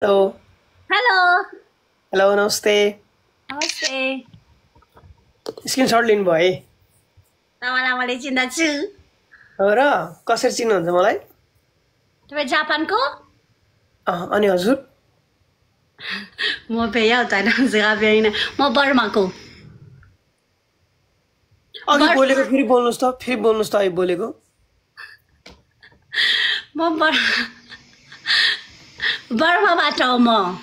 Hello. Hello. Hello नमस्ते। नमस्ते। Screenshot लिनुभयो है? तपाईँलाई मैले चिन्दछु। हो र कसरी चिन्नुहुन्छ मलाई? तपाईँ जापानको? अनि हजुर? म भैया होता है ना जगह पे होइन, म बर्माको। अघि बोलेको फेरि बोल्नुहोस् त, अघि बोलेको। म बर्माबाट हो म।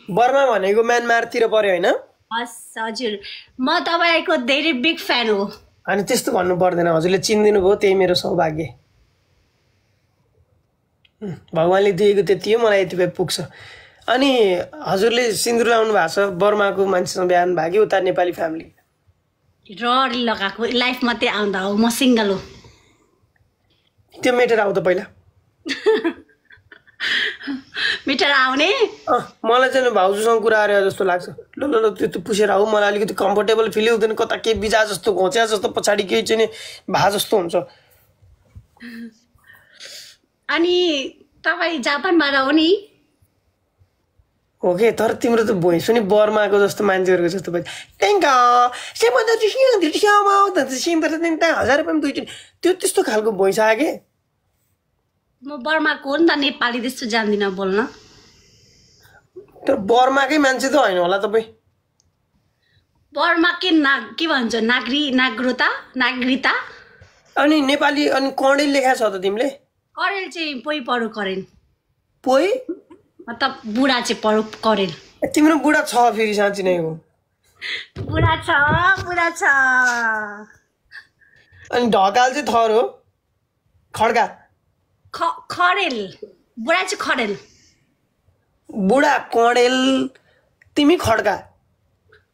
बर्मा भनेको म्यानमारतिर पर्यो होइन? हस् हजुर, म तपाईँको धेरै बिग फ्यान हो। अनि त्यस्तो भन्नु पर्दैन, हजुरले चिनिदिनु भयो, त्यही मेरो सौभाग्य। भगवान्ले दिएको त्यति हो, मलाई यति भए पुग्छ। अनि हजुरले सिन्दुर लाउनु भएको छ, बर्माको मान्छेसँग बिहान भयो कि उता नेपाली फ्यामिली? रडी लगाएको लाइफ मात्रै आउँदा हो, म सिङ्गल हो। त्यो मेटेर आऊ त पहिला। मिटर आउने? मलाई चाहिँ भाउजूसँग कुरा गरे जस्तो लाग्छ। ल ल ल त्यो पुसेर आऊ, मलाई अलिकति कम्फर्टेबल फिल हुँदैन, कता के बिजा जस्तो घोच्या जस्तो पछाडि केही चाहिँ भा जस्तो हुन्छ। अनि तपाईँ जापानबाट हो नि? हो कि, तर तिम्रो त भोइस पनि बर्माको जस्तो मान्छेहरूको जस्तो भयो। त्यो त्यस्तो खालको भोइस आयो कि? म बर्माको हो नि त, नेपाली त्यस्तो जान्दिनँ बोल्न। तर बर्माकै मान्छे त होइन होला तपाईँ? बर्मा के भन्छ, नागरिकता? अनि नेपाली अनि कणेल लेखा छ त तिमीले? करेल चाहिँ पोइ पढो करेल। पोइ मतलब बुढा चाहिँ पढो करेल। तिम्रो बुढा छ फेरि, साँच्ची नै हो? बुढा छ। अनि ढकाल चाहिँ थर हो, खड्का। खरेल, बुढा चाहिँ खरेल। बुढा कणेल, तिमी खड्का।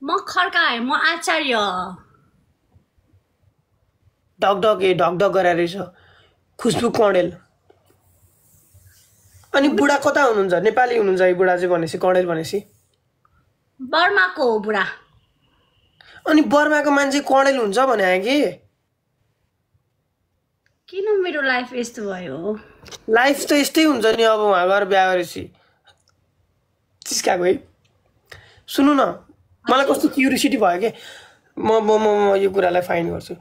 म खड्का, म आचार्य। ढकढक गरे रहेछ, खुसबु कणेल। अनि बुढा कता हुनुहुन्छ? नेपाली हुनुहुन्छ है बुढा चाहिँ भनेपछि, कणेल भनेपछि? बर्माको हो बुढा। अनि बर्माको मान्छे कणेल हुन्छ भने कि? किन मेरो लाइफ यस्तो भयो? लाइफ त यस्तै हुन्छ नि, अब उहाँ गएर बिहा गरेपछि। चिस्काएको है। सुन्नु न, मलाई कस्तो क्युरियोसिटी भयो कि म यो कुरालाई फाइन गर्छु।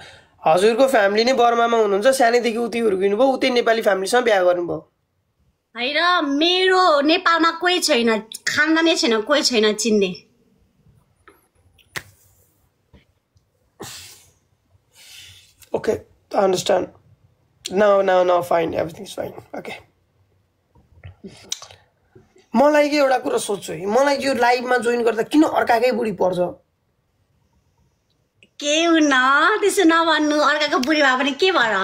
हजुरको फ्यामिली नै बर्मामा हुनुहुन्छ, सानैदेखि उतै हुर्किनु भयो, उतै नेपाली फ्यामिलीसँग बिहा गर्नुभयो? होइन, मेरो नेपालमा कोही छैन, खानदानै छैन, कोही छैन चिन्ने। Okay, I understand. Now, fine. Everything's fine. Okay. मलाई के एउटा कुरा सोध्छु है, मलाई यो लाइभमा जोइन गर्दा किन अर्काकै बुढी पर्छ? के हुन त्यसो नभन्नु, अर्काको बुढी भए पनि के भएर?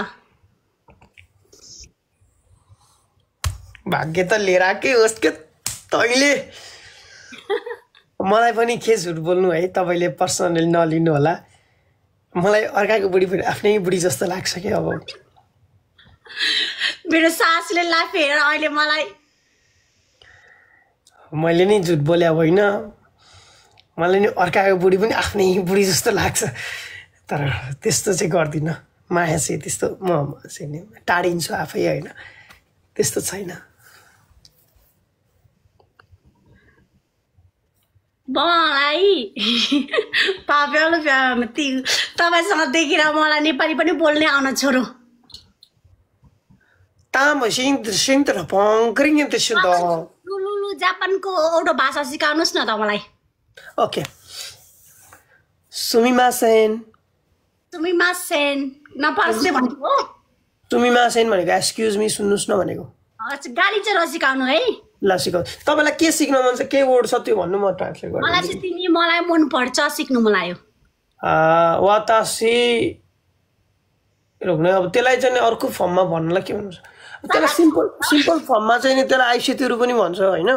भाग्य त लिएर आएकै होस् के तैँले। मलाई पनि के झुट बोल्नु है, तपाईँले पर्सनली नलिनु होला। मलाई अर्काको बुढी पनि आफ्नै बुढी जस्तो लाग्छ कि। अब मेरो सासुले लाइफ हेरेर अहिले मलाई, मैले नि झुट बोले होइन, मलाई नि अर्काको बुढी पनि आफ्नै बुढी जस्तो लाग्छ। तर त्यस्तो चाहिँ गर्दिनँ, माया चाहिँ त्यस्तो म चाहिँ टाढिन्छु आफै होइन, त्यस्तो छैन। मलाई पापेलो तपाईँसँग देखेर मलाई नेपाली पनि बोल्ने आउन छोरो। लु जापानको एउटा भाषा सिकाउनुहोस् न त मलाई। ओके, सुमिमासेन। सुमिमासेन नपर्से भनेको? सुमिमासेन भनेको एक्सक्युज मी, सुन्नुहोस् न भनेको। गाडी चाहिँ नसिकाउनु है। ल सिकाउ। तपाईँलाई के सिक्न मन छ, के वर्ड छ त्यो भन्नु, म ट्रान्सलेट गर्छु। मलाई चाहिँ तिमी मलाई मन पर्छ, सिक्नु मन लाग्यो। वातासी रोक्ने, अब त्यसलाई चाहिँ अर्को फर्ममा भन्नुलाई के भन्नु, त्यसलाई सिम्पल फर्ममा चाहिँ नि त्यसलाई आइसेतुहरू पनि भन्छ होइन।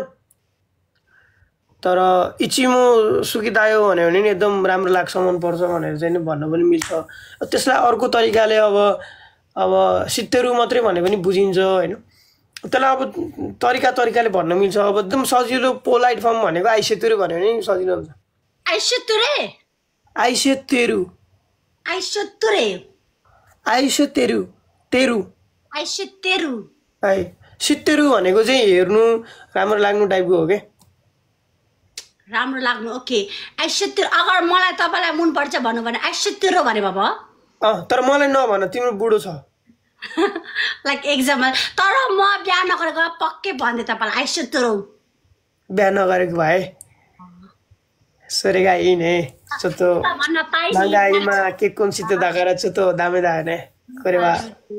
तर इचिमो सुकिदायो भन्यो भने नि एकदम राम्रो लाग्छ, मनपर्छ भनेर चाहिँ नि भन्न पनि मिल्छ। त्यसलाई अर्को तरिकाले अब सित्तेरू मात्रै भने पनि बुझिन्छ होइन। त्यसलाई अब तरिकाले भन्न मिल्छ। अब एकदम सजिलो पोलाइट फर्म भनेको आइसेतुरू भन्यो भने सजिलो हुन्छ। आइसेतुरू है, सित्तेरु भनेको चाहिँ हेर्नु राम्रो लाग्नु टाइपको हो के राम्रो लाग्नु ओके आइसित्तेर अगर मलाई तपाईलाई मन पर्छ भन्नु भने आइसित्तेर भने बाबा तर मलाई नभन तिम्रो बुढो छ लाइक एक्जाम्पल तर म बिहा नगरेको पक्कै भन्दै तपाईलाई आइसित्तेर बिहा नगरेको भए सोरेगा इने चतो मंगाईमा के कोन सिते दागरा चतो दामे दाने कोरेवा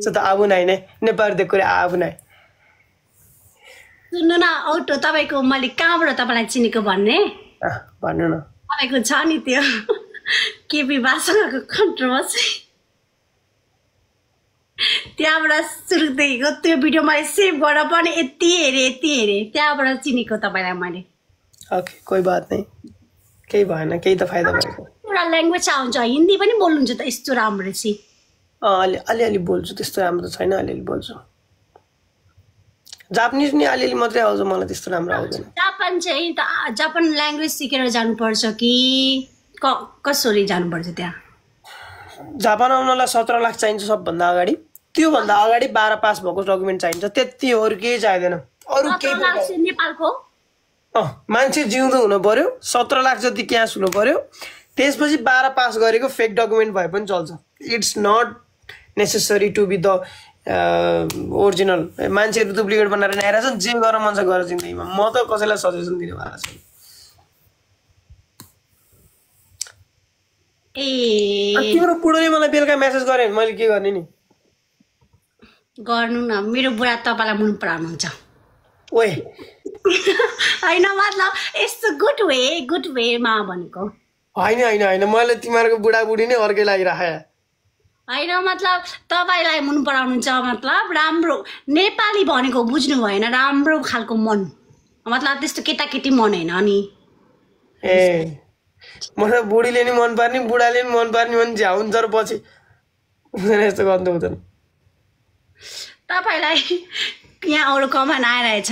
चतो आबु नाइने नेपाल दे कोरे आबु नाइ सुन्नु न औटो तपाईको मैले कहाँबाट तपाईलाई चिनेको भन्ने भन्नु न तपाईको छ नि त्यो केपी भाषाको कन्ट्रोभर्सी त्यहाँबाट सुरुदेखिको त्यो भिडियो मैले सेभ गरेर पनि यति हेरे त्यहाँबाट चिनेको तपाईलाई मैले ओके कोही बात नहीं केही भएन केही त फाइदा भएको एउटा ल्याङ्ग्वेज आउँछ हिन्दी पनि बोल्नुहुन्छ त यस्तो राम्रो छि अलि बोल्छु त्यस्तो राम्रो त छैन अलि बोल्छु जापानिज नि अलि मात्रै आउँछ मलाई त्यस्तो राम्रो आउँदैन जापान चाहिँ त जापान ल्याङ्ग्वेज सिकेर जानुपर्छ कि कसरी जानुपर्छ त्यहाँ जापान आउनलाई 17 लाख चाहिन्छ सबभन्दा अगाडि त्योभन्दा अगाडि 12 पास भएको डकुमेन्ट चाहिन्छ त्यति अरू केही चाहिँदैन अरू केही नेपालको मान्छे जिउँदो हुनु पर्यो 17 लाख जति क्यास हुनु पर्यो त्यसपछि 12 पास गरेको फेक डकुमेन्ट भए पनि चल्छ it's not necessary to be the original मान्छेहरू डुप्लिकेट बनाएर ल्याएर छन् जे गर्न मन छ गर जिन्दगीमा म त कसैलाई सजेसन दिने वाला छैन तिम्रो बुढोले मलाई बेलुका मेसेज गरे मैले के गर्ने नि गर्नु न मेरो बुढा तपाईलाई मन पराउनुहुन्छ ओए हैन मतलब यस्तो गुड वेमा भनेको हैन मैले तिमीहरूको बुढाबुढी नै अर्कै लागिराखे हैन मतलब तपाईलाई मन पराउनुहुन्छ मतलब राम्रो नेपाली भनेको बुझ्नु भएन राम्रो खालको मन मतलब त्यस्तो केटाकेटी मन हैन अनि ए मलाई बुढीले नि मन पर्ने बुढाले नि मन पर्ने भने झ्या हुन्छ र पछि यस्तो गर्नु हुँदैन तपाईलाई यहाँ अरू कमान आइरहेछ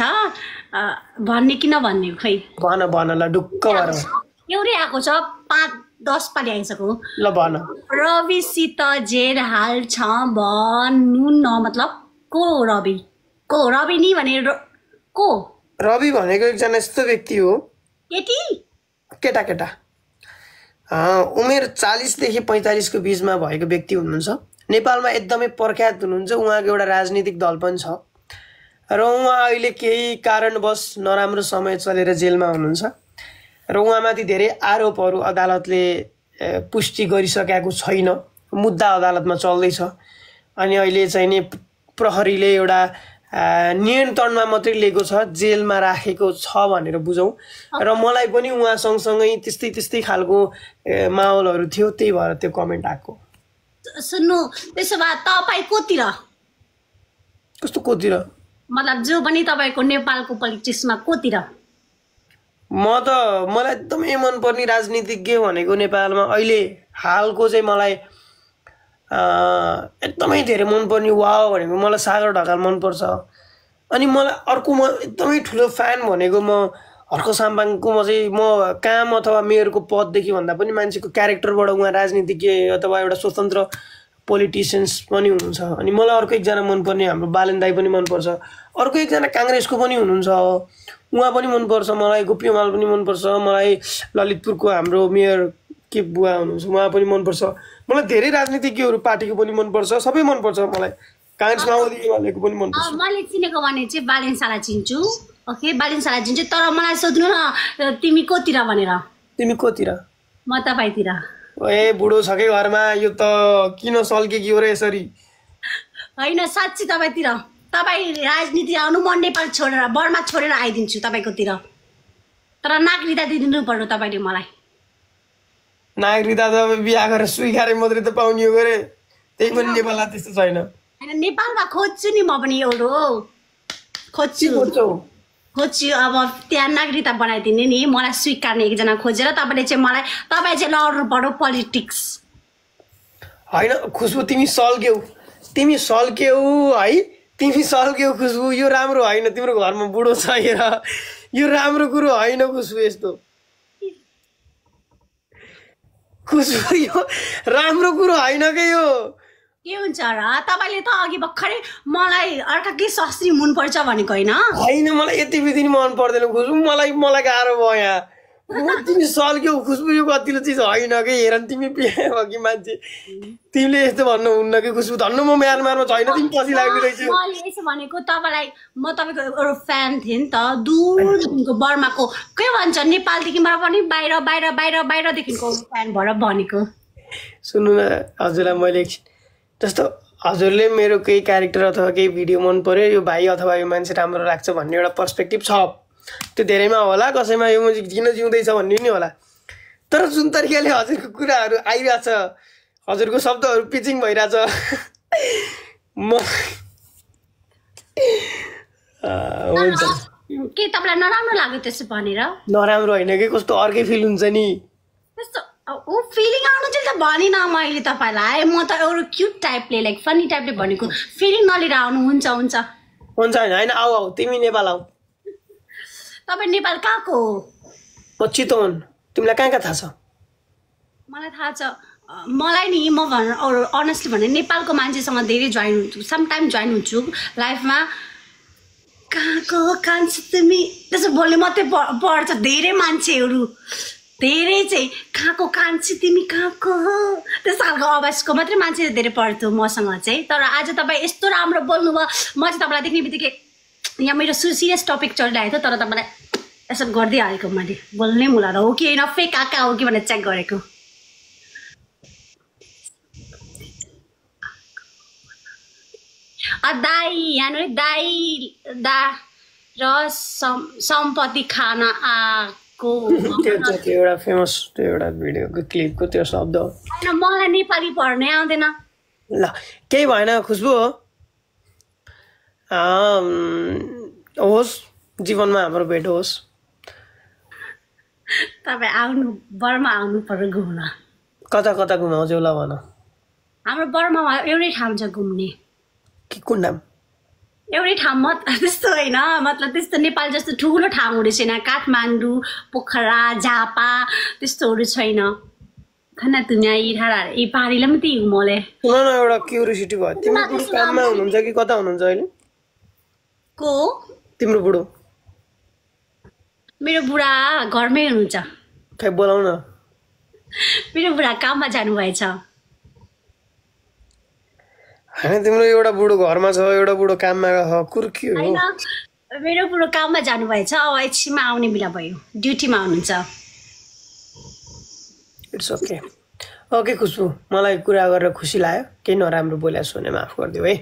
भन्ने कि नभन्ने खै भन ल ढुक्क भएर एउटै आएको छ 5-10 पालि आइसक्यो ल भन रविसित जेर हाल छ भन्नु न मतलब को रवि नि भने को रवि भनेको एकजना यस्तो व्यक्ति हो केटा उमेर 40 देखि 45 को बीचमा भएको व्यक्ति हुनुहुन्छ नेपालमा एकदमै प्रख्यात हुनुहुन्छ उहाँको एउटा राजनीतिक दल पनि छ र उहाँ अहिले केही कारणवश नराम्रो समय चलेर जेलमा हुनुहुन्छ र उहाँमाथि धेरै आरोपहरू अदालतले पुष्टि गरिसकेको छैन मुद्दा अदालतमा चल्दैछ अनि अहिले चाहिँ नि प्रहरीले एउटा नियन्त्रणमा मात्रै लिएको छ जेलमा राखेको छ भनेर बुझौँ र मलाई पनि उहाँ सँगसँगै त्यस्तै खालको माहौलहरू थियो त्यही भएर त्यो कमेन्ट आएको सुन्नु त्यसो भए तपाईँ कोतिर कस्तो कोतिर मतलब जो पनि तपाईको नेपालको पोलिटिक्समा कोतिर मलाई एकदमै मनपर्ने राजनीतिज्ञ भनेको नेपालमा अहिले हालको चाहिँ मलाई एकदमै धेरै मनपर्ने वाव भनेको मलाई सागर ढकाल मनपर्छ अनि मलाई अर्को म एकदमै ठुलो फ्यान भनेको म हर्क साम्पाङको म काम अथवा मेयरको पददेखि भन्दा पनि मान्छेको क्यारेक्टरबाट उहाँ राजनीतिज्ञ अथवा एउटा स्वतन्त्र पोलिटिसियन्स पनि हुनुहुन्छ अनि मलाई अर्को एकजना मनपर्ने हाम्रो बालेन दाई पनि मनपर्छ अर्को एकजना काङ्ग्रेसको पनि हुनुहुन्छ उहाँ पनि मनपर्छ मलाई गोपीमाल पनि मनपर्छ मलाई ललितपुरको हाम्रो मेयर के बुवा हुनुहुन्छ उहाँ पनि मनपर्छ मलाई धेरै राजनीतिज्ञहरू पार्टीको पनि मनपर्छ सबै मनपर्छ मलाई काङ्ग्रेस माओवादी एमालेको पनि मनपर्छ मैले चिनेको भने चाहिँ बालेन साला चिन्छु ओके बालेन साला चिन्छु तर मलाई सोध्नु न तिमी कोतिर भनेर तिमी कोतिर म तपाईतिर ए बुढो छ के घरमा यो त किन सल्के कि हो र यसरी हैन साच्चै तपाईतिर तपाई राजनीति आउनु म नेपाल छोडेर बर्मा छोडेर आइदिन्छु तपाईकोतिर तर नागरिकता दिदिनु पर्यो तपाईले मलाई नागरिकता त बिहा गरेर स्वीकारे मात्रै त पाउने हो गरे त्यही पनि नेपालमा त्यस्तो छैन हैन नेपालमा खोज्छु नि म पनि एउटा खोज्छु अब त्यहाँ नागरिकता बनाइदिने नि मलाई स्वीकार्ने एकजना खोजेर तपाईले चाहिँ मलाई तपाई चाहिँ लड्नु पर्यो पोलिटिक्स हैन खुशबु तिमी सल्क्यौ है तिमी सल्क्यौ खुशबु यो राम्रो हैन तिम्रो घरमा बुढो छ हेर यो राम्रो कुरो हैन खुशबु यस्तो खुशबु यो राम्रो कुरो हैन के यो के हुन्छ र तपाईले त अघि भर्खरै मलाई अर्का के सस्त्री मनपर्छ भनेको होइन होइन मलाई यति बिधि मन पर्दैन खुसबु मलाई गाह्रो भयो यहाँ तिमी सल्क्यौ खुसबु यो कतिलो चिज होइन कि हेर तिमी बिहे भयो कि मान्छे तिमीले यस्तो भन्नुहुन्न कि खुसबु धन्न म म्यानमारमा छैन तिमी पछि लागिरहेछ मैले यसो भनेको तपाईलाई म तपाईको एउटा फ्यान थिएँ नि त दूरदेखिको बर्माको के भन्छ नेपालदेखिबाट पनि बाहिर बाहिर बाहिर बाहिरदेखिको फ्यान भएर भनेको सुन्नु न हजुरलाई मैले जस्तो हजुरले मेरो केही क्यारेक्टर अथवा केही भिडियो मन पर्यो यो भाइ अथवा यो मान्छे राम्रो लाग्छ भन्ने एउटा पर्सपेक्टिभ छ त्यो धेरैमा होला कसैमा यो मुजिक किन जिउँदैछ भन्ने नि होला तर जुन तरिकाले हजुरको कुराहरू आइरहेछ हजुरको शब्दहरू पिचिङ भइरहेछ म हुन्छ के तपाईलाई नराम्रो लाग्यो त्यसो भनेर नराम्रो होइन कि कस्तो अर्कै फिल हुन्छ नि त्यस्तो ओ फिलिङ आउनु चाहिँ त भनिन मैले तपाईलाई म त एउटा क्युट टाइपले लाइक फनी टाइपले भनेको फिलिङ नलिएर आउनु हुन्छ हुन्छ हुन्छ होइन आऊ तिमी नेपाल आऊ तपाईँ नेपाल कहाँको हो म चितवन तिमीलाई कहाँ थाहा छ मलाई थाहा छ मलाई नि म अनेस्टली भने नेपालको मान्छेसँग धेरै जोइन हुन्छु समटाइम जोइन हुन्छु लाइफमा कहाँको कान्छ तिमी त्यसो बोल्ने मात्रै पर्छ धेरै मान्छेहरू धेरै चाहिँ कहाँको कान्छी तिमी कहाँको हो त्यस्तो खालको आवाजको मात्रै मान्छे धेरै पढ्थ्यो मसँग चाहिँ तर आज तपाईँ यस्तो राम्रो बोल्नुभयो म चाहिँ तपाईँलाई देख्ने बित्तिकै यहाँ मेरो सिरियस टपिक चलिरहेको थियो तर तपाईँलाई यसो गर्दै हालेको मैले बोल्नै मुला हो कि होइन फेक आका हो कि भनेर चेक गरेको दाई यहाँ दाई दा र सम्पत्ति खान आएको त्यो एउटा फेमस त्यो एउटा भिडियोको क्लिपको त्यो शब्द हो होइन मलाई नेपाली पढ्नै आउँदैन ल केही भएन खुसबु हो होस् जीवनमा हाम्रो भेट होस् तपाईँ आउनु बर्मा आउनु पर्यो घुम्न कता कता घुमाउँछौ ल भन हाम्रो बर्मामा एउटै ठाउँ छ घुम्ने के कुन नाम एउटै ठाउँ त्यस्तो होइन मतलब त्यस्तो नेपाल जस्तो ठुलो ठाउँहरू छैन काठमाडौँ पोखरा झापा त्यस्तोहरू छैन खाना तुन्या इठाराहरू यी पाहाडीलाई मात्रै घुमाउले सुन न एउटा क्युरियोसिटी भयो तिम्रो बुढो काममा हुनुहुन्छ कि कता हुनुहुन्छ अहिले को तिम्रो बुढो मेरो बुढा घरमै हुनुहुन्छ खै बोलाउ न मेरो बुढा काममा जानुभएछ होइन तिम्रो एउटा बुढो घरमा छ एउटा बुढो काममा छ कुरो के हो मेरो बुढो काममा जानुभएछ अब एकछिनमा आउने बेला भयो ड्युटीमा हुनुहुन्छ इट्स ओके ओके खुसबु मलाई कुरा गरेर खुसी लाग्यो केही नराम्रो बोल्या सुने माफ गरिदिऊ है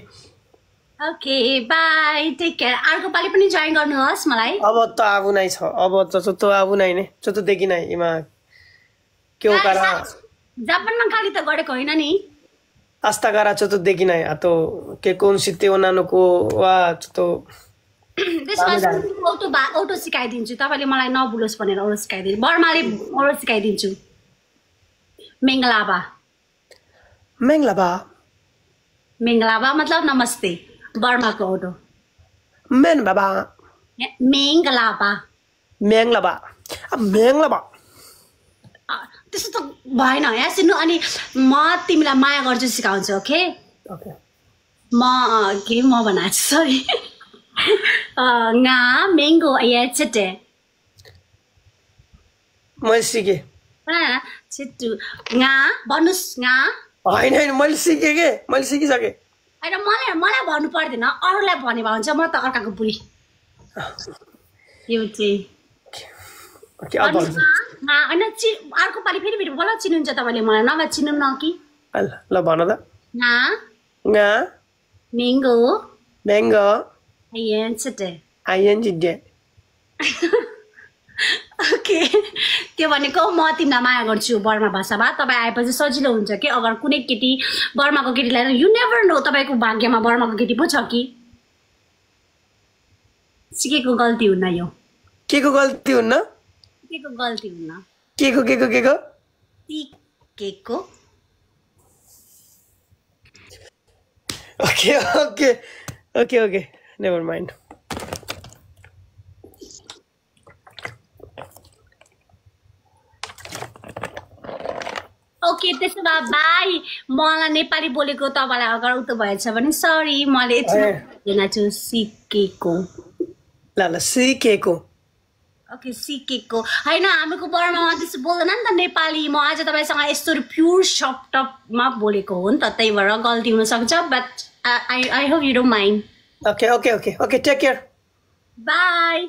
ओके बाई टेक केयर अर्को पालि पनि जोइन गर्नुहोस् मलाई अब त आबु नै छ अब त आबु नै ने चतो देखि नै इमा के हो करा जापानमा खाली त गरेको होइन नि hasta cara choto dekinai ato ke consiste onanuko wa choto त्यसमा auto सिकाइदिन्छु तपाईले मलाई नबुलोस् भनेर अरु सिकाइदिन्छु बर्माले अरु सिकाइदिन्छु मेंगलाबा मेंगलाबा मतलब नमस्ते बर्माको auto men baba मेंगलाबा त्यस्तो त भएन यहाँ सुन्नु अनि म तिमीलाई माया गर्छु सिकाउँछु ओके ओके म भन्न सरी nga mango ayachete मैले सिके छिटु nga भन्नुस् nga हैन मैले सिके के मैले सिकिसके हैन मलाई भन्नु पर्दैन अरूलाई भने भन्छ म त अर्काको बुढी यो चाहिँ ओके अब भन्छ हैन अर्को पालि फेरि फेरि बोला चिन्नुहुन्छ तपाईले मलाई नभए चिन्नु न कि ल भन त nga mango ayachete ओके त्यो भनेको म तिमीलाई माया गर्छु बर्मा भाषामा तपाईँ आएपछि सजिलो हुन्छ कि अगर कुनै केटी बर्माको केटीलाई यु नेभर नो तपाईको भाग्यमा बर्माको केटी पो छ कि सिकेको गल्ती हुन्न यो केको गल्ती हुन्न केको सिकेको ओके नेभर माइन्ड ओके त्यसो भए बाई मलाई नेपाली बोलेको तपाईँलाई अगर उतो भएछ भने सरी मैले छु सिकेको ल सिकेको ओके सिकेको होइन हामीको बर्मामा त्यस्तो बोल्दैन नि त नेपाली म आज तपाईँसँग यस्तो प्योर सफ्टमा बोलेको हो नि त त्यही भएर गल्ती हुनसक्छ but I hope you don't mind okay take care by